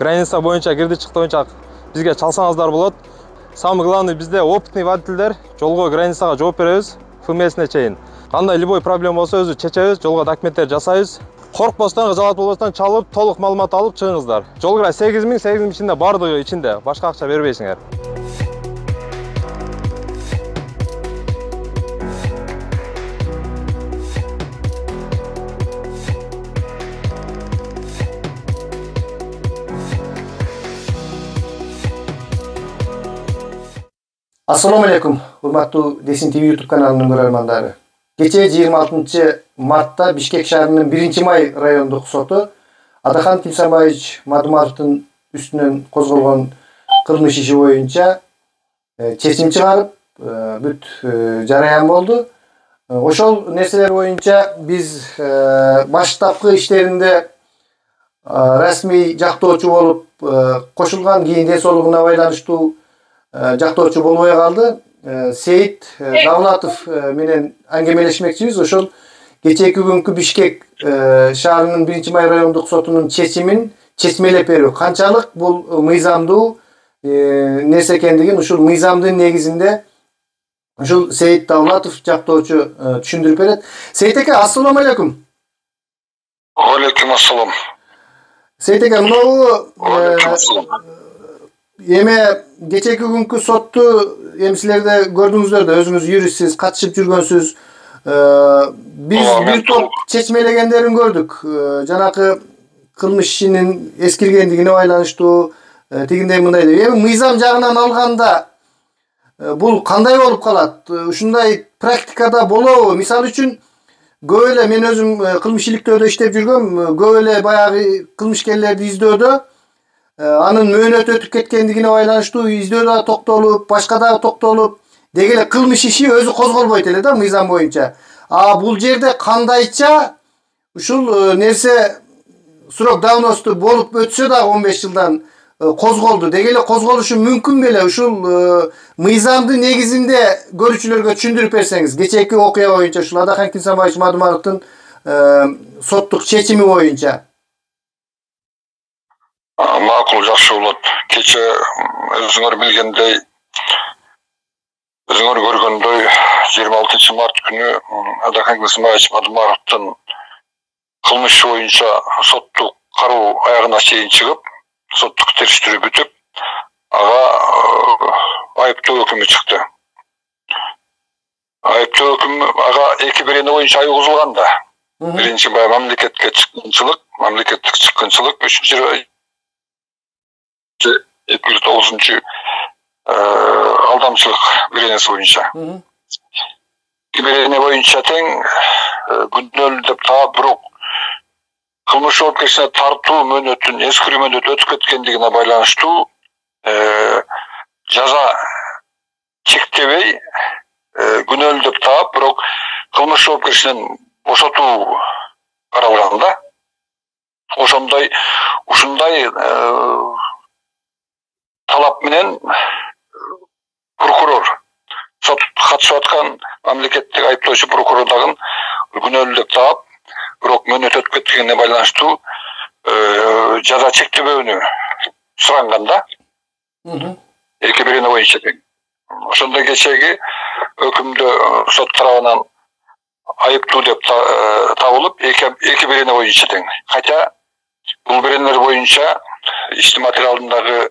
граница боюнча кирди чыкты боюнча бизге чалсаңыздар болот. Самый главный бизде опытный водительдер, жолго границага жооп беребиз, ФМСине чейин. Кандай любой проблема болсо өзү чечебиз, жолго документтер жасайбыз. Коркпостон, кыжалат болбостон чалып, толук маалымат алып чыгыңыздар. Жол кira 8.000 ичинде бардыгы ичинде, башка акча бербейсиңер. Assalamu alaikum, hurmatly Desin TV YouTube kanalının görermandары. Geçe 26 Mart'ta Bişkek şehrinin 1 May rayonduk sotu Adakan Timsambayevich Madumarov'un üstünden kozgolgan kılmış işi boyunca çesim çıkarıp büt jarayan boldu. Oşol nerseler boyunca biz baştapkı işlerinde resmi jaktooçu bolup koşulgan keyin densoluguna байланыштуу жактоочу болбой калды. Сейит Давлатов менен аңгемелешмекчибиз. Ошол кечээки күnkү Бишкек шаарынын 1 May райондук сотунун чечимин чечмелеп берүү канчалык бул мыйзамдуу нерсе экендигин ушул мыйзамдын негизинде ушул Сейит Давлатов жактоочу түшүндүрүп берет. Сейит эке, ассаламу алейкум. Алейкум ассалам. Сейит эке, мынау эме geçeki günkü sottu emsilerde gördüңүздөр да, өзүңүз юристсиз, катышып жүргөнсүз. Biz bir топ чечмелегендерин көрдүк. Жанакы кылмыш ишинин эскиргендигине байланыштуу тигиндей мындай деп. Эми мыйзам жагынан алганда бул кандай болуп калат? Ушундай практикада болобу? Мисалы үчүн көп эле мен өзүм кылмыш-иликтөөдө иштеп жүргөм. Көп эле баягы кылмышкерлерди издөөдө анын мөөнөтү өтүп кеткендигине байланыштуу издөөдө токтолуп, башка да токтолуп, деги эле кылмыш иши өзү козголбойт эле да мыйзам боюнча. Бул жерде кандайча ушул нерсе срок давности болуп өтсө да 15 жылдан козголду. Деги эле козголушу мүмкүн беле? Ушул мыйзамдын негизинде көрүүчүлөргө түшүндүрүп берсеңиз, кечээки окуя боюнча ушул Адахан Timsambayevich Madumarovдун соттук чечими боюнча. Макул, жакшы болот. Кече өзүңөр билгендей, өзүңөр көргөндөй 26 март күнү Адахан Timsambayevich Madumarovдун кылмыш боюнча соттук кароо аягына чейин чыгып, соттук териштирүү бүтүп, ага айыптоо өкүмү чыкты. Айыптоо өкүмү ага 2 берене боюнча айыгылган да. Биринчи мамлекеттик чыккынчылык, 209 алдамчылык беренеси боюнча. Берене боюнча тең күнөөлүү деп таап, бирок кылмыш жоопкерчилигине тартуу мөөнөтүн эскирүү мөөнөтү өтүп кеткендигине байланыштуу жаза чектебей күнөөлүү деп таап, бирок кылмыш жоопкерчилигинен бошотуу каралган да. Ушундай талап менен прокурор сот катышып аткан мамлекеттик айыптоочу прокурор дагы күнөөлүү деп таап, бирок мөөнөт өтүп кеткенине байланыштуу жаза чектебөөнү суранган да. 2 берене боюнча тең. Ошондо кечеги өкүмдө сот тарабынан айыптуу деп табылып, 2 берене боюнча тең. Хотя бул беренелер боюнча иштин материалындагы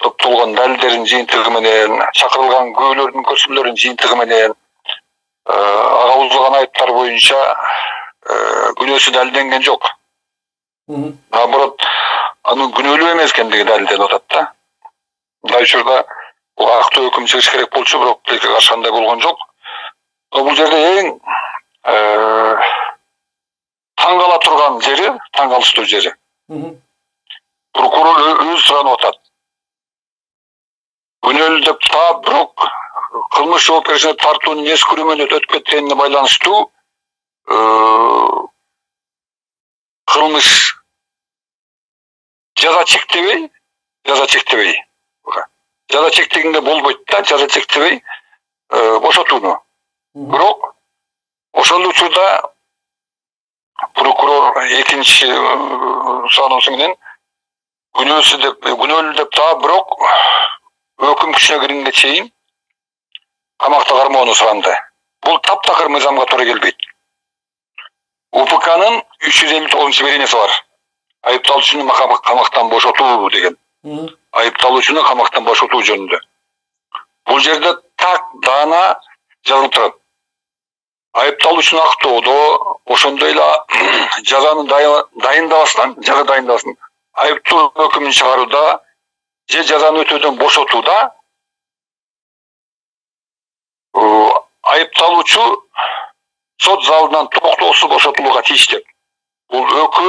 топтолгон далилдердин жыйынтыгы менен, чакырылган күбөлөрдүн көрсөтүүлөрүнүн жыйынтыгы менен ага узулган айыптар боюнча күнөөсү далилденген жок. Наоборот, анын күнөөлүү эмес экендиги далилденип атат да. Мындай учурда бул актуу өкүм чыгыш керек болчу, бирок тилекке каршы андай болгон жок. Бул жерде эң таң кала турган жери, таң калыштуу жери. Прокурор өзү суранып атат. Күнөөлүү деп таап, бирок кылмыш жоопкерчилигине тартуунун эскирүү мөөнөтү өтүп кеткенине байланыштуу кылмыш жаза чектебей, жаза чектегенге болбойт да, жаза чектебей бошотууну. Бирок ошол учурда прокурор экинчи суроосу менен күнөөлүү деп таап, бирок өкүм күчүнө киргенге чейин камакта кармоону суранды. Бул таптакыр мыйзамга туура келбейт. УПКнын 359 беренеси бар. Айыпталуучуну камактан бошотуу деген. Айыпталуучуну камактан бошотуу жөнүндө. Бул жерде так даана жазылып турат. Айыпталуучуну актоодо, ошондой эле жазаны дайындабастан, айыптоо өкүмүн чыгарууда же жазаны өтөөдөн бошотууда айыпталуучу сот залынан токтоосуз бошотулууга тийиштүү. Бул өкүм